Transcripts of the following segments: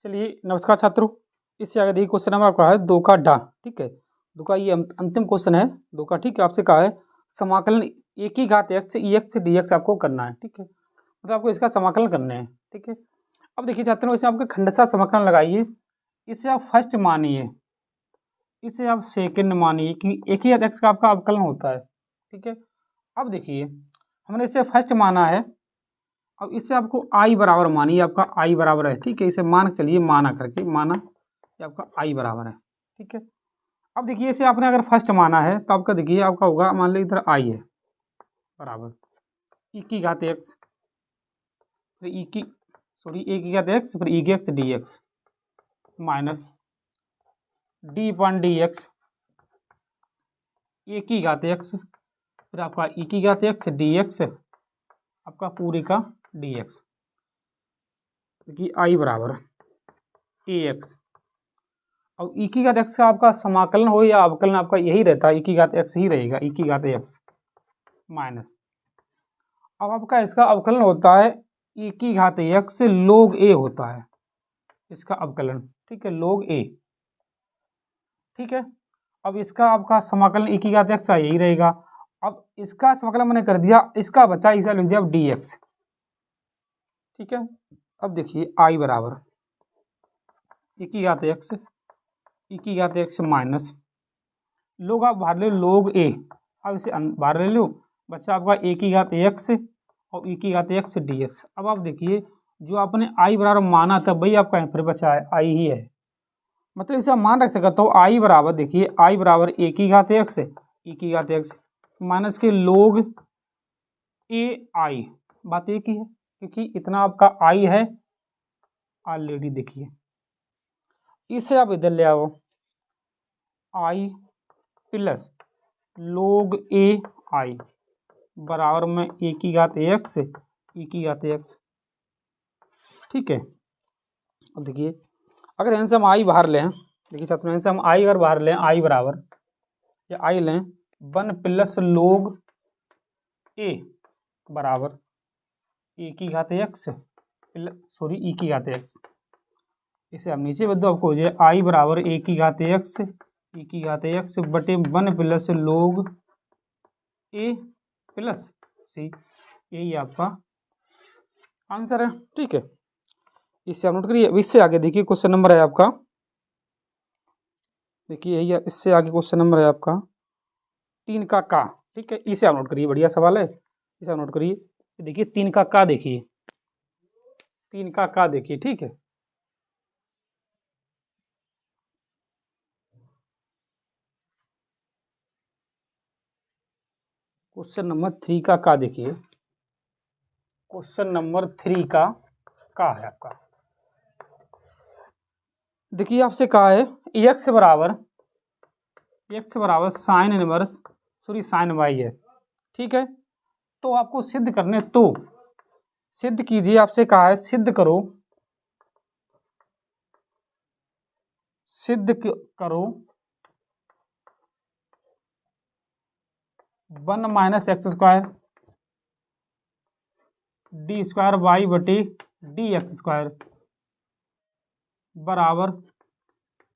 चलिए नमस्कार छात्रों। इससे आगे देखिए क्वेश्चन नंबर आपका है 2 का ढा। ठीक है, 2 का ये अंतिम क्वेश्चन है 2 का। ठीक है, आपसे कहा है समाकलन ए की घात एक्स ई एक्स डी एक्स आपको करना है। ठीक है, मतलब आपको इसका समाकलन करने हैं। ठीक है, अब देखिए छात्रों, इसे आपका खंडशः समाकलन लगाइए। इसे आप फर्स्ट मानिए, इसे आप सेकंड मानिए कि एक ही एक्स का आपका अवकलन होता है। ठीक है, अब देखिए हमने इसे फर्स्ट माना है, अब इससे आपको आई बराबर मानिए, आपका आई बराबर है। ठीक है, इसे मान चलिए, माना करके माना ये आपका आई बराबर है। ठीक है, अब देखिए इसे आपने अगर फर्स्ट माना है तो आपका देखिए आपका होगा, मान लीजिए इधर आई है बराबर ई की घात एक्स, फिर ई की ए की घात एक्स, फिर ई की X D X minus D upon D X A की घात एक्स, फिर आपका ई की घात एक्स डी एक्स आपका पूरे का डी एक्स, देखिए आई बराबर ए एक्स। अब ई की घात एक्स का आपका समाकलन हो या अवकलन आपका यही रहता है, ई की घात एक्स ही रहेगा, ई की घात एक्स माइनस, अब आपका इसका अवकलन होता है ई की घात एक्स log ए होता है इसका अवकलन। ठीक है, log ए। ठीक है, अब इसका आपका समाकलन ई की घात एक्स यही रहेगा। अब इसका समाकलन मैंने कर दिया, इसका बचा इसे लिख दिया डी एक्स। ठीक है, अब देखिए आई बराबर ई की घात एक्स ई की घात एक्स माइनस लोग आप बाहर ले लोग ए, अब इसे बाहर ले लो, बच्चा आपका ए की घात एक्स और ई की घात एक्स डी एक्स। अब आप देखिए जो आपने आई बराबर माना था वही आपका फिर बचा है, आई ही है, मतलब इसे आप मान रख सकते हो। आई बराबर देखिए आई बराबर ए की घात एक्स ई की घात एक्स माइनस के लोग ए आई, बात एक ही है क्योंकि इतना आपका आई है ऑलरेडी। देखिए इसे आप इधर ले आओ, आई प्लस log ए आई बराबर में ए की घात एक्स ई की घात एक्स। ठीक है, अब देखिए अगर यहाँ से हम आई बाहर लें, देखिए छात्रों यहाँ से हम आई अगर बाहर लें, आई बराबर या आई लें 1 प्लस log ए बराबर ए की घात एक्स ई की घात एक्स। इसे आप नीचे बदलो, आपको हो जाए आई बराबर ए की घात एक्स ई की घात एक्स बटे 1 प्लस log ए प्लस सी, यही आपका आंसर है। ठीक है, इससे आप नोट करिए। इससे आगे देखिए क्वेश्चन नंबर है आपका, देखिए यही इससे आगे क्वेश्चन नंबर है आपका 3 का। ठीक है, इसे आप नोट करिए, बढ़िया सवाल है, इसे आप नोट करिए। देखिए 3 का देखिए, 3 का देखिए। ठीक है, क्वेश्चन नंबर 3 का देखिए, क्वेश्चन नंबर 3 का है आपका। देखिए आपसे कहा है एक्स बराबर साइन इनवर्स साइन वाई है। ठीक है, तो आपको सिद्ध करने, तो सिद्ध कीजिए, आपसे कहा है सिद्ध करो, सिद्ध करो 1 minus X square D square Y बटे डी एक्स स्क्वायर बराबर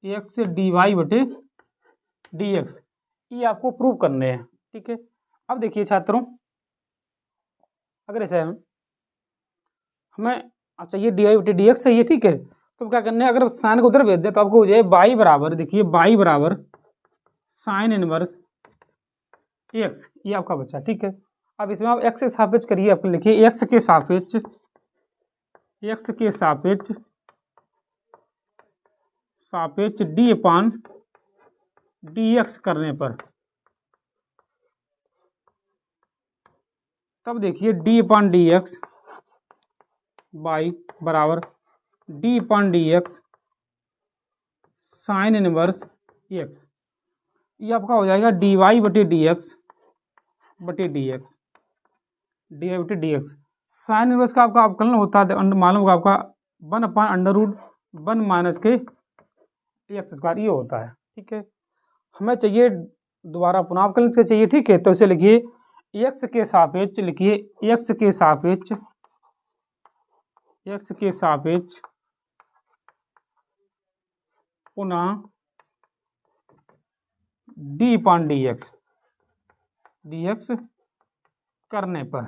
एक्स डी वाई बटे डी एक्स, ये आपको प्रूव करने हैं। ठीक है, अब देखिए छात्रों, अगर ऐसा है हमें अब चाहिए डी वाई बटे डी एक्स चाहिए। ठीक है, तो क्या करना है, अगर साइन को उधर भेज दे तो आपको हो जाए बाई बराबर, देखिए बाई बराबर साइन इनवर्स एक्स, ये आपका बचा। ठीक है, अब इसमें आप एक्स के सापेक्ष करिए, आप लिखिए एक्स के सापेक्ष डी अपान डी एक्स करने पर, तब देखिए D upon D X by बराबर D upon D X sine inverse X, ये आपका हो जाएगा डी वाई बटे डी एक्स डी वाई बटे डी एक्स। साइन इनवर्स का आपका अवकलन होता है, मालूम होगा आपका 1 अपान अंडर रूट 1 माइनस के एक्स स्क्वायर, ये होता है। ठीक है, हमें चाहिए दोबारा पुनः अवकलन से चाहिए। ठीक है, तो इसे लिखिए एक्स के सापेक्ष, लिखिए एक्स के सापेक्ष पुनः डी पान डी एक्स करने पर,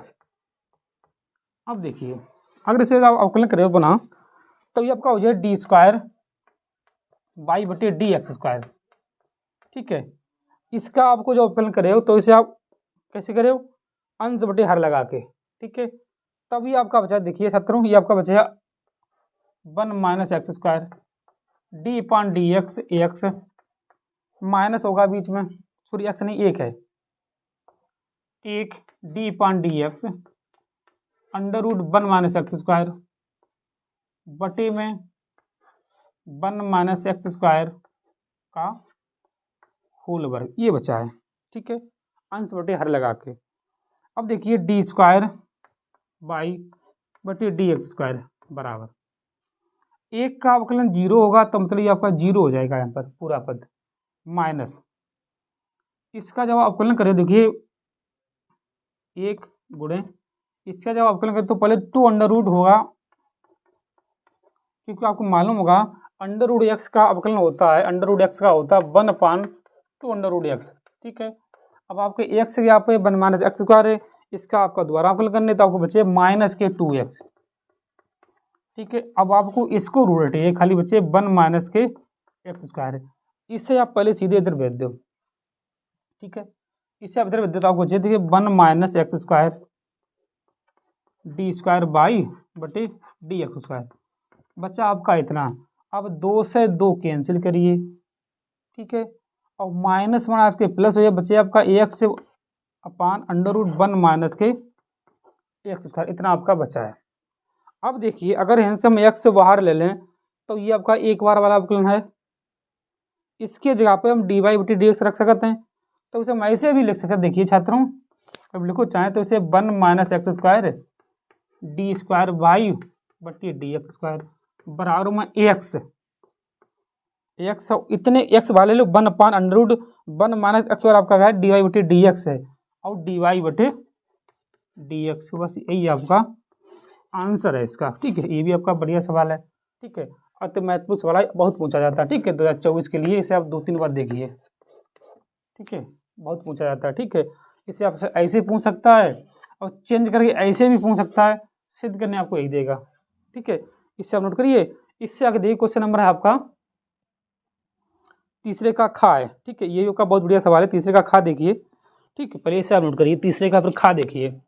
अब देखिए अगर इसे आप अवकलन करें पुनः, तो ये आपका हो जाए डी स्क्वायर बाई बटे डी एक्स स्क्वायर। ठीक है, इसका आपको जो अवकलन करे हो तो इसे आप कैसे करे हो, अंश बटे हर लगा के। ठीक है, तभी आपका बचा, देखिए छात्रों ये आपका बचा 1 माइनस एक्स स्क्वायर डी पान डी एक्स, एक्स माइनस होगा बीच में, सॉरी एक्स नहीं एक है, एक डी पान D X under root 1 minus X square बटे में 1 माइनस एक्स स्क्वायर का होल वर्ग, ये बचा है। ठीक है, अंश बटे हर लगा के। अब देखिए डी स्क्वायर बाई बटे डी एक्स स्क्वायर बराबर, एक का अवकलन 0 होगा तो मतलब ये आपका 0 हो जाएगा यहाँ पर पूरा पद, माइनस इसका जब अवकलन करें, देखिए एक गुणे इसका जब अवकलन करें तो पहले 2 अंडर रूट होगा, क्योंकि आपको मालूम होगा अंडर रूट एक्स का अवकलन होता है, अंडर रूट एक्स का होता है 1/2 अंडर रूट एक्स। ठीक है, अब आपके एक्स यहाँ पे 1 माइनस एक्स स्क्वायर है, इसका आपका दोबारा अवकलन करने तो आपको बचे माइनस के 2x। ठीक है, अब आपको इसको रूट हटाइए, खाली बचे 1 माइनस के एक्स स्क्वायर है, इससे आप पहले सीधे इधर भेज दो। ठीक है, इससे आप इधर भेज दो तो आपको बचे देखिए 1 minus X square D square by बटे डी एक्स स्क्वायर, बच्चा आपका इतना। अब 2 से 2 कैंसिल करिए। ठीक है, और माइनस 1 आपके प्लस हो जाए, बचे आपका X upon under root 1 minus के एक्स स्क्वायर, इतना आपका बचा है। अब देखिए अगर यहाँ से हम एक्स से बाहर ले लें तो ये आपका एक बार वाला अवकलन है, इसके जगह पे हम डी वाई बटी डी एक्स रख सकते हैं, तो उसे हम ऐसे भी लिख सकते हैं। देखिए छात्रों, अब लिखो चाहें तो इसे 1 minus X square D square Y बटी डी एक्स स्क्वायर बराबर में एक्स, एक्स इतने एक्स वाले लोग 1 upon under root 1 minus X square आपका है डी वाई बटे डी एक्स है, और डी वाई बटे डी एक्स, बस यही आपका आंसर है इसका। ठीक है, ये भी आपका बढ़िया सवाल है। ठीक है, अति महत्वपूर्ण सवाल है, बहुत पूछा जाता है। ठीक है, 2024 के लिए इसे आप 2-3 बार देखिए। ठीक है, बहुत पूछा जाता है। ठीक है, इसे आपसे ऐसे पूछ सकता है और चेंज करके ऐसे भी पूछ सकता है, सिद्ध करने आपको यही देगा। ठीक है, इससे आप नोट करिए। इससे आगे देखिए क्वेश्चन नंबर है आपका तीसरे का खा है। ठीक है, ये आपका बहुत बढ़िया सवाल है, तीसरे का खा देखिए। ठीक है, पहले इसे आप नोट करिए, तीसरे का फिर खा देखिए।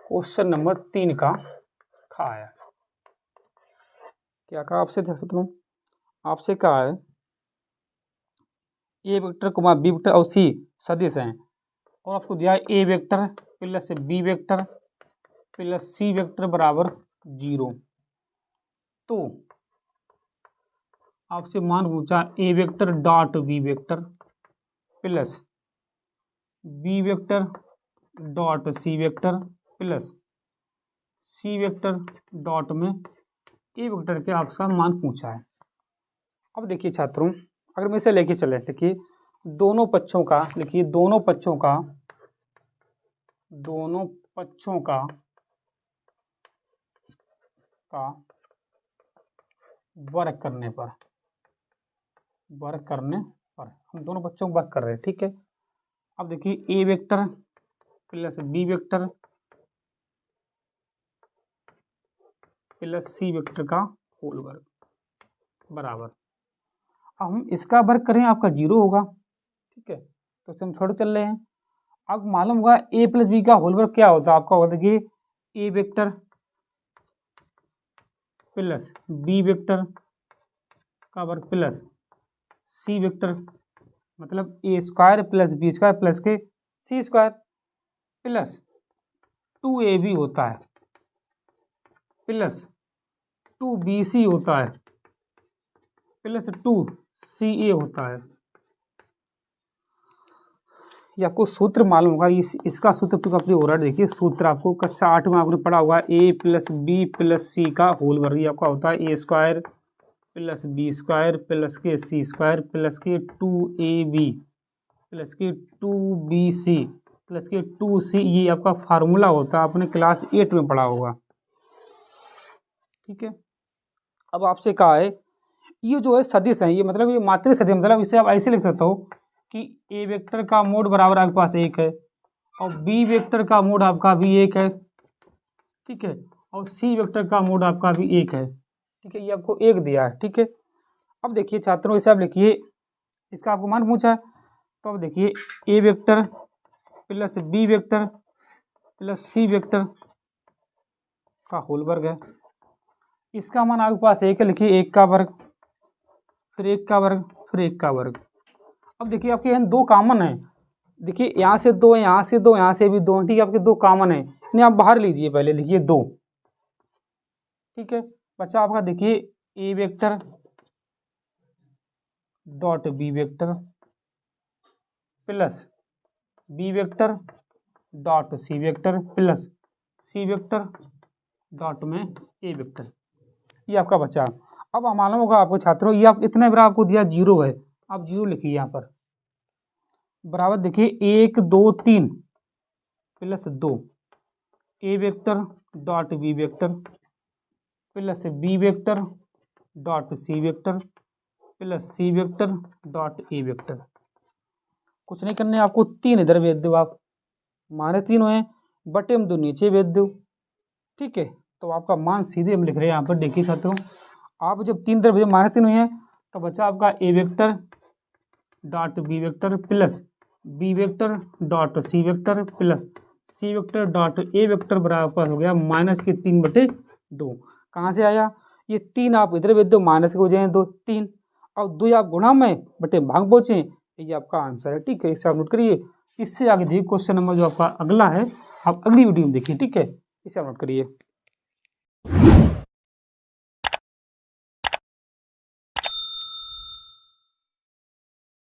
क्वेश्चन नंबर 3 का खा है, क्या कहा आपसे, देख सकते हो आपसे कहा है A vector comma B vector और सी सदिश हैं, और आपको दिया है A vector plus B vector plus C vector बराबर 0। तो आपसे मान पूछा A vector dot B vector plus B vector dot C vector plus C vector dot में ए वेक्टर के आपका मान पूछा है। अब देखिए छात्रों, अगर मैं इसे लेके चले, देखिए दोनों पक्षों का, लिखिए दोनों पक्षों का वर्क करने पर हम दोनों पक्षों को वर्क कर रहे हैं। ठीक है, अब देखिए A vector plus B vector plus C vector का होल वर्ग बराबर, अब हम इसका वर्ग करें आपका 0 होगा। ठीक है, तो इसे हम छोड़ चल रहे हैं। अब मालूम होगा ए प्लस बी का होल वर्ग क्या होता है, आपका होता है कि A vector plus B vector का वर्ग प्लस सी वेक्टर, मतलब A square plus B square plus के सी स्क्वायर प्लस 2ab होता है प्लस 2bc होता है प्लस 2ca होता है। ये आपको सूत्र मालूम होगा, इसका सूत्र तो अपनी ओर देखिए, सूत्र आपको कक्षा 8 में आपने पढ़ा होगा, a + b + c का होल वर्ग। ये आपका होता है a² + b² + के c² + के 2ab + के 2bc + के 2c। ये आपका फार्मूला होता है, आपने क्लास 8 में पढ़ा होगा। ठीक है, अब आपसे कहा है ये जो है सदिश है, ये मतलब ये मात्रिक सदिश, मतलब इसे आप ऐसे लिख सकते हो कि ए वेक्टर का मोड बराबर आपके पास 1 है और बी वेक्टर का मोड आपका भी 1 है। ठीक है, और सी वेक्टर का मोड आपका भी 1 है। ठीक है, ये आपको 1 दिया है। ठीक है, अब देखिए छात्रों, इसे आप लिखिए, इसका आपको मान पूछा है, तो अब देखिए A vector + B vector + C vector का होल वर्ग है। इसका मान आपके पास 1 है, लिखिए 1 का वर्ग, फिर 1 का वर्ग, फिर 1 का वर्ग। अब देखिए आपके यहाँ 2 कॉमन है, देखिए यहाँ से 2, यहाँ से 2, यहाँ से भी 2। ठीक है, आपके 2 कॉमन है, इन्हें आप बाहर लीजिए, पहले लिखिए 2। ठीक है, बच्चा आपका देखिए A vector dot B vector plus B vector dot C vector plus C vector dot में ए वेक्टर। ये आपका बच्चा। अब मालूम होगा आपको छात्रों, ये आप इतने बार आपको दिया 0 है, आप 0 लिखिए यहाँ पर, बराबर देखिए 1 2 3 + 2 A vector dot B vector plus B vector dot C vector plus C vector dot A vector. कुछ नहीं करने, आपको 3 इधर भेज दो, आप -3 हुए, बटे में 2 नीचे भेज दो। ठीक है, तो आपका मान सीधे हम लिख रहे हैं यहाँ पर, देखिए छात्रों, आप जब 3 इधर भेजे -3 हुए हैं, तो बच्चा आपका A vector dot B vector plus B vector dot C vector plus C vector dot A vector बराबर हो गया -3/2। कहाँ से आया? ये 3 आप इधर भेज दो, माइनस के हो जाए 2 3, और 2 आप गुणा में बटे भाग पहुँचे, ये आपका आंसर है। ठीक है, इसे आप नोट करिए। इससे आगे देखिए क्वेश्चन नंबर जो आपका अगला है, आप अगली वीडियो में देखिए। ठीक है, इसे आप नोट करिए।